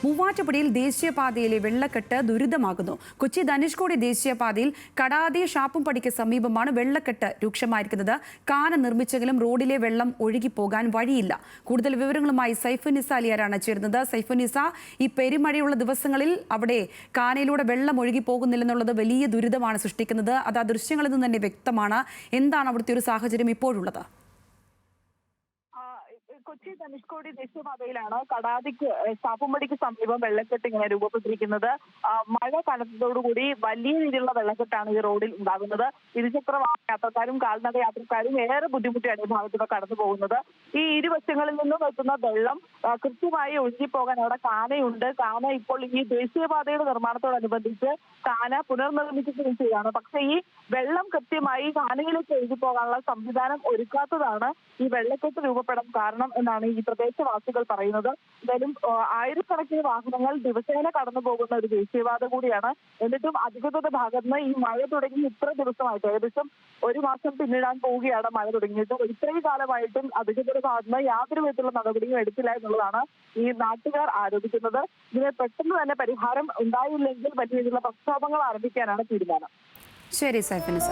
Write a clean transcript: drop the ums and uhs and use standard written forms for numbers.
മൂവാറ്റുപുഴയിൽ ദേശീയപാതയിലെ വെള്ളക്കെട്ട് ദുരിതമാകുന്നു. കൊച്ചി ധനുഷ്കോടി ദേശീയപാതയിൽ കടാതി ഷാപ്പുംപടിക്ക് സമീപമാണ് വെള്ളക്കെട്ട് രൂക്ഷമായിരിക്കുന്നത്. കാന നിർമ്മിച്ചെങ്കിലും റോഡിലെ വെള്ളം ഒഴുകിപ്പോകാൻ വഴിയില്ല. കൂടുതൽ വിവരങ്ങളുമായി സൈഫുനിസ അലിയാരാണ് ചേരുന്നത്. സൈഫുനിസ, ഈ പെരുമഴയുള്ള ദിവസങ്ങളിൽ അവിടെ കാനയിലൂടെ വെള്ളം ഒഴുകി പോകുന്നില്ലെന്നുള്ളത് വലിയ ദുരിതമാണ് സൃഷ്ടിക്കുന്നത്. അത് ആ ദൃശ്യങ്ങളിൽ നിന്ന് തന്നെ വ്യക്തമാണ്. എന്താണ് അവിടുത്തെ ഒരു സാഹചര്യം ഇപ്പോഴുള്ളത്? കൊച്ചി ധനുഷ്കോടി ദേശീയപാതയിലാണ് കടാതിക്ക് ഷാപ്പുംപടിക്ക് സമീപം വെള്ളക്കെട്ട് ഇങ്ങനെ രൂപപ്പെട്ടിരിക്കുന്നത്. മഴ കനത്തതോടുകൂടി വലിയ രീതിയിലുള്ള വെള്ളക്കെട്ടാണ് ഈ റോഡിൽ ഉണ്ടാകുന്നത്. ഇരുചക്ര വാഹന യാത്രക്കാരും കാൽനട യാത്രക്കാരും ഏറെ ബുദ്ധിമുട്ടിയാണ് ഈ ഭാഗത്തൂടെ കടന്നു പോകുന്നത്. ഈ ഇരുവശങ്ങളിൽ നിന്നും എത്തുന്ന വെള്ളം കൃത്യമായി ഒഴുകിപ്പോകാൻ അവിടെ കാനയുണ്ട്. കാന ഇപ്പോൾ ഈ ദേശീയപാതയുടെ നിർമ്മാണത്തോടനുബന്ധിച്ച് കാന പുനർനിർമ്മിക്കുകയും ചെയ്യുകയാണ്. പക്ഷേ ഈ വെള്ളം കൃത്യമായി കാനയിലേക്ക് ഒഴുകിപ്പോകാനുള്ള സംവിധാനം ഒരുക്കാത്തതാണ് ഈ വെള്ളക്കെട്ട് രൂപപ്പെടാൻ കാരണം എന്നാണ് ഈ പ്രദേശവാസികൾ പറയുന്നത്. എന്തായാലും ആയിരക്കണക്കിന് വാഹനങ്ങൾ ദിവസേന കടന്നു പോകുന്ന ഒരു ദേശീയപാത കൂടിയാണ്. എന്നിട്ടും അധികൃതരുടെ ഭാഗത്ത് നിന്ന് ഈ മഴ തുടങ്ങി ഇത്ര ദിവസമായിട്ട് ഏകദേശം ഒരു മാസം പിന്നിടാൻ പോവുകയാണ് മഴ തുടങ്ങിയിട്ട്. ഇത്രയും കാലമായിട്ടും അധികൃതരുടെ ഭാഗത്ത് നിന്ന് യാതൊരു വിധത്തിലുള്ള നടപടിയും എടുത്തില്ല എന്നുള്ളതാണ് ഈ നാട്ടുകാർ ആരോപിക്കുന്നത്. ഇതിന് പെട്ടെന്ന് തന്നെ പരിഹാരം ഉണ്ടായില്ലെങ്കിൽ വലിയ രീതിയിലുള്ള പ്രക്ഷോഭങ്ങൾ ആരംഭിക്കാനാണ് തീരുമാനം. ശരി സൈഫുനിസ.